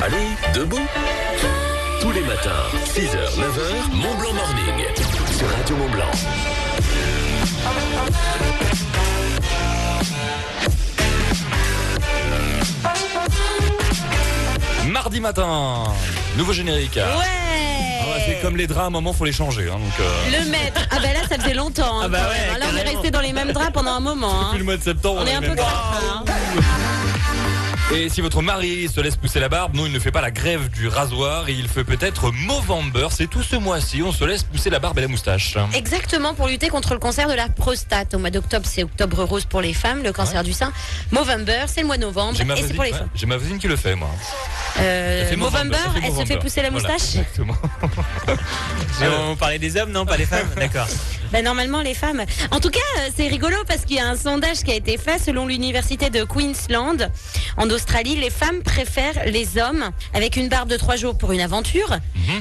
Allez, debout. Tous les matins, 6h, 9h, Mont-Blanc Morning. Sur Radio Mont-Blanc. Mardi matin, nouveau générique. C'est comme les draps, à un moment faut les changer. Le maître. Ah bah là ça faisait longtemps. Ah bah ouais, là on est resté dans les mêmes draps pendant un moment. Depuis le mois de septembre. On est un peu grave. Et si votre mari se laisse pousser la barbe, non, il ne fait pas la grève du rasoir et il fait peut-être Movember. C'est tout ce mois-ci, on se laisse pousser la barbe et la moustache. Exactement, pour lutter contre le cancer de la prostate. Au mois d'octobre, c'est Octobre Rose pour les femmes, le cancer du sein. Movember, c'est le mois de novembre et c'est pour les femmes. J'ai ma voisine qui le fait, moi. Movember, elle se fait pousser la moustache. Voilà, exactement. On parlait des hommes, non, pas des femmes. D'accord. Normalement les femmes. En tout cas, c'est rigolo parce qu'il y a un sondage qui a été fait selon l'université de Queensland. En Australie, les femmes préfèrent les hommes avec une barbe de 3 jours pour une aventure,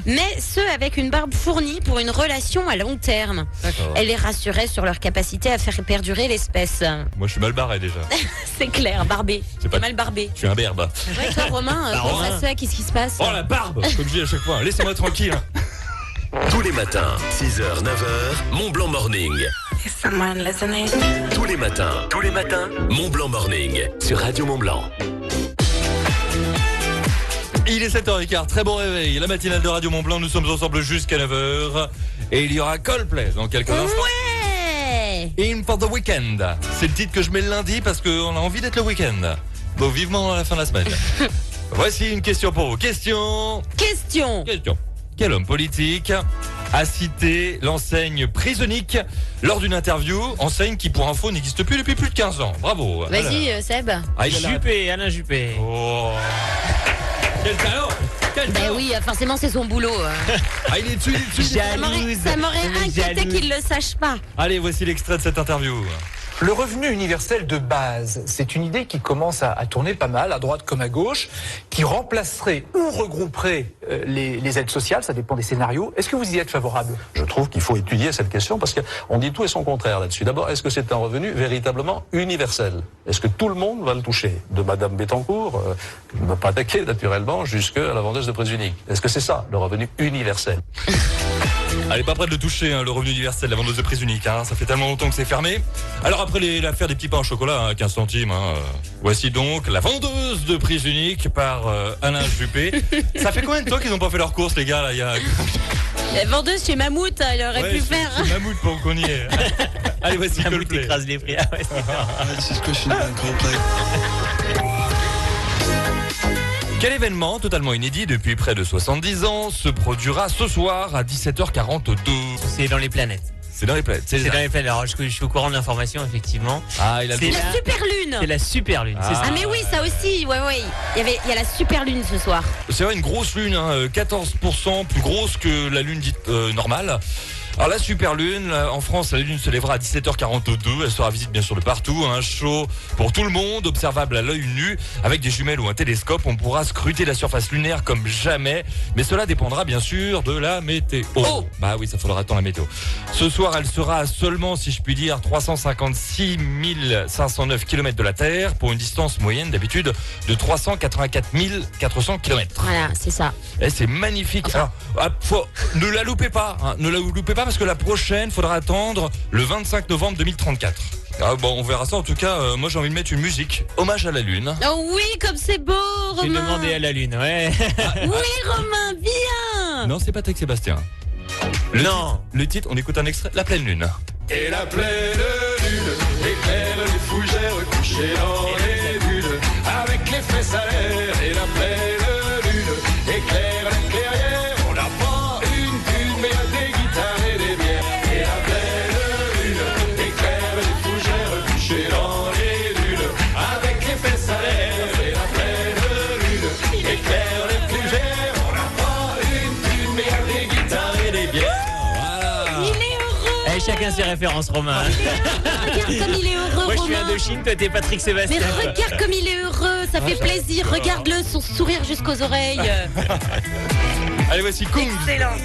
mais ceux avec une barbe fournie pour une relation à long terme. D'accord. Elle les rassurait sur leur capacité à faire perdurer l'espèce. Moi, je suis mal barré déjà. C'est clair, barbé. C'est pas- Mal barbé. Je suis un berbe. Ouais, toi, Romain, comment ça se fait? Qu'est-ce qui se passe? Oh, la barbe, comme je dis à chaque fois. Laissez-moi tranquille. Tous les matins, 6h, 9h, Mont-Blanc Morning. Tous les matins, Mont-Blanc Morning. Sur Radio Mont-Blanc. Il est 7h15, très bon réveil. La matinale de Radio Mont-Blanc, nous sommes ensemble jusqu'à 9h. Et il y aura Coldplay dans quelques instants. Ouais! In for the Weekend. C'est le titre que je mets le lundi parce qu'on a envie d'être le week-end. Donc vivement à la fin de la semaine. Voici une question pour vous. Question. Quel homme politique a cité l'enseigne Prisonique lors d'une interview, enseigne qui pour info n'existe plus depuis plus de 15 ans. Bravo. Vas-y, Seb. Ah, il a la- Juppé, Alain Juppé. Oh. Quel talent. Ben oui, forcément c'est son boulot. Ah, il est dessus. Ça m'aurait inquiété qu'il le sache pas. Allez, voici l'extrait de cette interview. Le revenu universel de base, c'est une idée qui commence à tourner pas mal, à droite comme à gauche, qui remplacerait ou regrouperait les aides sociales, ça dépend des scénarios. Est-ce que vous y êtes favorable? Je trouve qu'il faut étudier cette question parce qu'on dit tout et son contraire là-dessus. D'abord, est-ce que c'est un revenu véritablement universel? Est-ce que tout le monde va le toucher? De Madame Bettencourt, ne va pas attaquer naturellement, jusqu'à la vendeuse de prises uniques. Est-ce que c'est ça, le revenu universel? Elle est pas prête de le toucher, le revenu universel, la vendeuse de prise unique. Ça fait tellement longtemps que c'est fermé. Alors après l'affaire des petits pains au chocolat, 15 centimes. Voici donc la vendeuse de prise unique par Alain Juppé. Ça fait combien de temps qu'ils n'ont pas fait leurs courses, les gars là, La vendeuse chez Mammouth, elle aurait pu faire. C'est Mammouth pour qu'on y est. Allez, voici Mammouth Coldplay. écrase les prix. Ah ouais, Quel événement totalement inédit depuis près de 70 ans se produira ce soir à 17h42? c'est dans les planètes. C'est dans les planètes. C'est dans les planètes. Alors, je suis au courant de l'information, effectivement. Ah, il a C'est le La super lune. C'est la super lune. C'est ça. Ah mais oui, ça aussi, ouais. Il y a la super lune ce soir. C'est vrai, une grosse lune, 14% plus grosse que la lune dite normale. Alors la super lune, en France, la lune se lèvera à 17h42. Elle sera visible bien sûr de partout, show pour tout le monde, observable à l'œil nu. Avec des jumelles ou un télescope, on pourra scruter la surface lunaire comme jamais. Mais cela dépendra bien sûr de la météo. Oh. Bah oui, ça faudra attendre la météo. Ce soir, elle sera à seulement, si je puis dire, 356 509 km de la Terre, pour une distance moyenne d'habitude de 384 400 km. Voilà, c'est ça. Eh, c'est magnifique. Alors, ne la loupez pas, ne la loupez pas parce que la prochaine, faudra attendre le 25 novembre 2034. Ah, bon, on verra ça. En tout cas, moi j'ai envie de mettre une musique hommage à la lune. Oh oui, comme c'est beau, J'ai Romain. demandé à la lune, ouais. Oui, Romain, viens. Non, c'est pas Tex Sébastien. Le titre, on écoute un extrait. La pleine lune. Et la pleine lune éclaire les fougères couchées dans les dunes, avec les fesses à l'air. Et la pleine lune éclaire la clairière. On n'a pas une thune, mais y'a des guitares et des bières. Et la pleine lune éclaire les fougères couchées dans les dunes, avec les fesses à l'air. Et la pleine lune éclaire les fougères. On n'a pas une thune, mais y'a des guitares et des bières. Il est heureux. Eh, chacun ses références, Romain. Regarde comme il est heureux, Moi, je suis Romain. Indochine, toi, t'es Patrick Mais Sébastien. regarde comme il est heureux, ça fait plaisir. Regarde-le, son sourire jusqu'aux oreilles. Allez, voici Kung. Excellent.